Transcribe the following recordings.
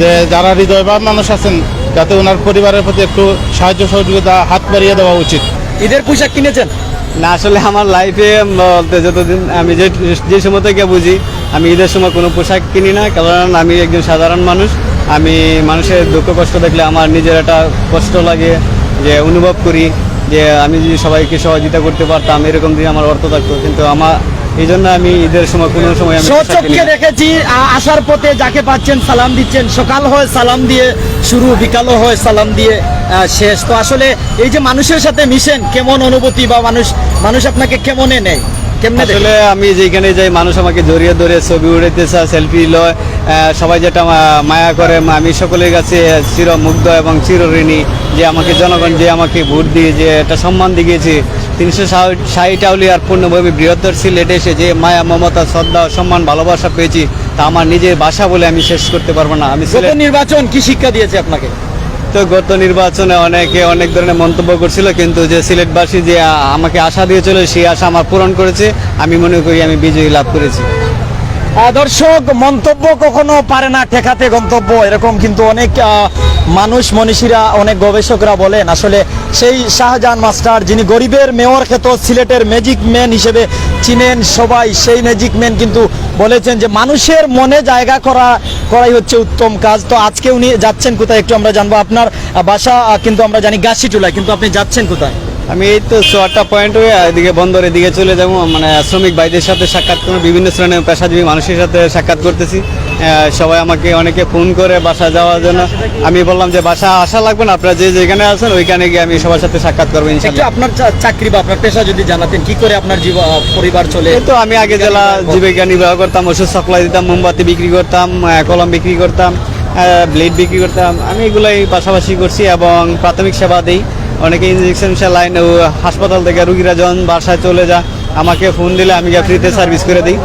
যে যারা হৃদয়বান মানুষ আছেন যাতে ওনার পরিবারের প্রতি একটু সাহায্য সহযোগিতা হাত বাড়িয়ে দেওয়া উচিত। ঈদের পোশাক কিনেছেন? না, আসলে আমার লাইফে বলতে যতদিন আমি যে সময় থেকে বুঝি আমি ঈদের সময় কোনো পোশাক কিনি না, কারণ আমি একজন সাধারণ মানুষ। আমি মানুষের দুঃখ কষ্ট দেখলে আমার নিজের একটা কষ্ট লাগে, যে অনুভব করি যে আমি যদি সবাইকে সহযোগিতা করতে পারতাম, এরকম যদি আমার অর্থ থাকতো। কিন্তু আমার এই জন্য আমি ঈদের সময় কোনো সময় আমি পোশাক কিনি সচক্ষে না। দেখেছি আসার পথে যাকে পাচ্ছেন সালাম দিচ্ছেন, সকাল হয় সালাম দিয়ে শুরু, বিকালও হয় সালাম দিয়ে শেষ। তো আসলে এই যে মানুষের সাথে মিশেন, কেমন অনুভূতি বা মানুষ আপনাকে কেমনে নেয়, কেমনে দেখে? আসলে আমি যেখানে যাই মানুষ আমাকে জড়িয়ে ধরে ছবি উড়াইতেছে, সেলফি লয়, সবাই যেটা মায়া করে। আমি সকলের কাছে চিরমুগ্ধ এবং চিরঋণী যে আমাকে জনগণ যে আমাকে ভোট দিয়ে যে একটা সম্মান দিয়েছে। 360 আউলিয়ার পূর্ণভূমি বৃহত্তর সিলেটে এসে যে মায়া, মমতা, শ্রদ্ধা, সম্মান, ভালোবাসা পেয়েছি তা আমার নিজের ভাষা বলে আমি শেষ করতে পারবো না। আমি গত নির্বাচন কি শিক্ষা দিয়েছে আপনাকে? তো গত নির্বাচনে অনেকে অনেক ধরনের মন্তব্য করছিল, কিন্তু যে সিলেটবাসী যে আমাকে আশা দিয়েছিল সেই আশা আমার পূরণ করেছে। আমি মনে করি আমি বিজয়ী লাভ করেছি। দর্শক, মন্তব্য কখনো পারে না ঠেকাতে গন্তব্য, এরকম কিন্তু অনেক মানুষ মনীষীরা, অনেক গবেষকরা বলেন। আসলে সেই শাহজাহান মাস্টার যিনি গরিবের মেয়র খ্যাত, সিলেটের ম্যাজিক ম্যান হিসেবে চিনেন সবাই, সেই ম্যাজিক ম্যান কিন্তু বলেছেন যে মানুষের মনে জায়গা করাই হচ্ছে উত্তম কাজ। তো আজকে উনি যাচ্ছেন কোথায় একটু আমরা জানবো। আপনার বাসা কিন্তু আমরা জানি গাছিটুলায়, কিন্তু আপনি যাচ্ছেন কোথায়? আমি এই তো 4টা পয়েন্ট হয়ে এদিকে বন্দরের দিকে চলে যাবো, মানে শ্রমিক ভাইদের সাথে সাক্ষাৎ করবো, বিভিন্ন শ্রেণীর পেশাজীবী মানুষের সাথে সাক্ষাৎ করতেছি। সবাই আমাকে অনেকে ফোন করে বাসা যাওয়ার জন্য। আমি বললাম যে বাসা আসা লাগবে না, আপনারা যে যেখানে আছেন ওইখানে গিয়ে আমি সবার সাথে সাক্ষাৎ করবো একটু ইনশাআল্লাহ। আপনার চাকরি বা আপনার পেশা যদি জানাতেন, কি করে আপনার পরিবার চলে? এই তো আমি আগে জেলা জীবিকা নির্বাহ করতাম, ওষুধ সাপ্লাই দিতাম, মোমবাতি বিক্রি করতাম, কলম বিক্রি করতাম, ব্লেড বিক্রি করতাম। আমি এগুলোই পাশাপাশি করছি এবং প্রাথমিক সেবা দিই। অনেকে ইঞ্জেকশন লাইন ও হাসপাতাল থেকে রুগীরা যখন বাসায় চলে যায় আমাকে ফোন দিলে আমি ফ্রিতে সার্ভিস করে দিই।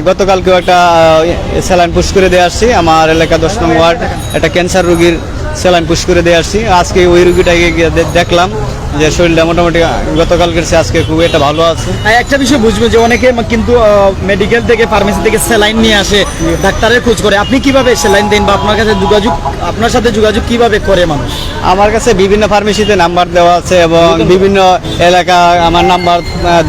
গতকালকেও একটা স্যালাইন পুশ করে দিয়ে আসছি আমার এলাকা 10 নং ওয়ার্ড, একটা ক্যান্সার রুগীর স্যালাইন পুশ করে দিয়ে আসছি। আজকে ওই রুগীটাকে গিয়ে দেখলাম যে শরীরটা মোটামুটি গতকালকের চেয়ে আজকে খুব একটা ভালো আছে। একটা বিষয় বুঝবো যে অনেকে কিন্তু মেডিকেল থেকে, ফার্মেসি থেকে স্যালাইন নিয়ে আসে, ডাক্তারের খোঁজ করে। আপনি কিভাবে স্যালাইন দেন বা আপনার সাথে যোগাযোগ কিভাবে করে মানুষ? আমার কাছে বিভিন্ন ফার্মেসিতে নাম্বার দেওয়া আছে এবং বিভিন্ন এলাকা আমার নাম্বার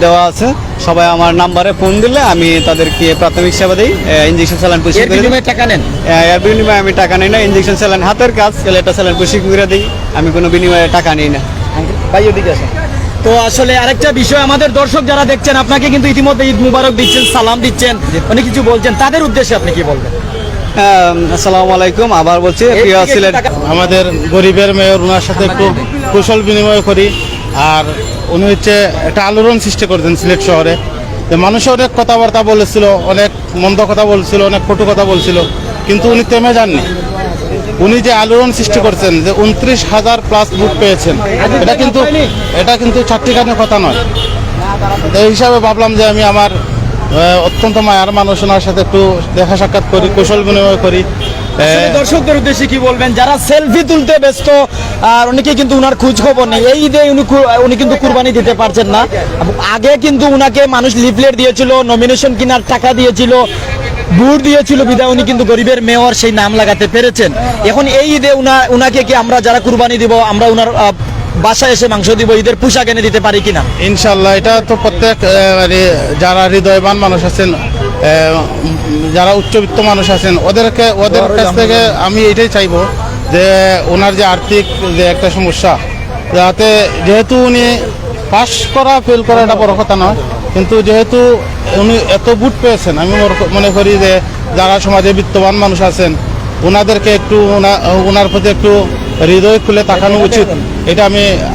দেওয়া আছে। সবাই আমার নাম্বারে ফোন দিলে আমি তাদেরকে প্রাথমিক সেবা দিই, ইঞ্জেকশন স্যালাইন পুষি করে দিই। টাকা নেন? এর বিনিময়ে আমি টাকা নিই না, ইঞ্জেকশন স্যালাইন হাতের কাজ, একটা স্যালাইন পুষি করে দিই, আমি কোনো বিনিময়ে টাকা নিই না। ভাই ওদিকে আসেন। তো আসলে আরেকটা বিষয়, আমাদের দর্শক যারা দেখছেন আপনাকে কিন্তু ইতিমধ্যে ঈদ মুবারক দিচ্ছেন, সালাম দিচ্ছেন, অনেক কিছু বলছেন, তাদের উদ্দেশ্যে আপনি কি বলবেন? আসসালামু আলাইকুম, আবার বলছি প্রিয় সিলেট আমাদের গরিবের মেয়র, ওনার সাথে একটু কুশল বিনিময় করি। আর উনি হচ্ছে একটা আলোড়ন সৃষ্টি করতেন সিলেট শহরে। যে মানুষ অনেক কথাবার্তা বলেছিল, অনেক মন্দ কথা বলছিল, অনেক কটু কথা বলছিল, কিন্তু উনি থেমে যাননি। উনি যে আলোড়ন সৃষ্টি করছেন, যে 29,000+ ভোট পেয়েছেন, এটা কিন্তু চারটিখানি কথা নয়। এই হিসাবে ভাবলাম যে আমি আমার অত্যন্ত মায়ার মানুষ, ওনার সাথে একটু দেখা সাক্ষাৎ করি, কুশল বিনিময় করি। আসলে দর্শকদের উদ্দেশ্যে কি বলবেন যারা সেলফি তুলতে ব্যস্ত, আর অনেকে কিন্তু উনার খোঁজ খবর নেই? এই ঈদে উনি কিন্তু কুরবানি দিতে পারছেন না। আগে কিন্তু উনাকে মানুষ লিফলেট দিয়েছিল, নমিনেশন কেনার টাকা দিয়েছিল, ভোট দিয়েছিল, বিধায় উনি কিন্তু গরিবের মেয়র সেই নাম লাগাতে পেরেছেন। এখন এই ঈদে উনাকে কি আমরা যারা কুরবানি দিব, আমরা উনার বাসায় এসে মাংস দিব, ঈদের পোশাক এনে দিতে পারি কিনা? ইনশাল্লাহ, এটা তো প্রত্যেক যারা হৃদয়বান মানুষ আছেন, যারা উচ্চবিত্ত মানুষ আছেন, ওদের কাছ থেকে আমি এটাই চাইবো যে ওনার যে আর্থিক যে একটা সমস্যা, যাতে যেহেতু উনি পাস করা ফেল করা এটা বড় কথা নয়, কিন্তু যেহেতু উনি এত ভোট পেয়েছেন, আমি মনে করি যে যারা সমাজে বিত্তবান মানুষ আছেন ওনাদেরকে একটু ওনার প্রতি একটু হৃদয় খুলে তাকানো উচিত। এটা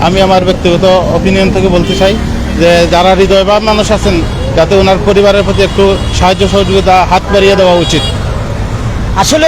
আমি আমার ব্যক্তিগত অপিনিয়ন থেকে বলতে চাই যে যারা হৃদয়বান মানুষ আছেন যাতে ওনার পরিবারের প্রতি একটু সাহায্য সহযোগিতা হাত বাড়িয়ে দেওয়া উচিত। আসলে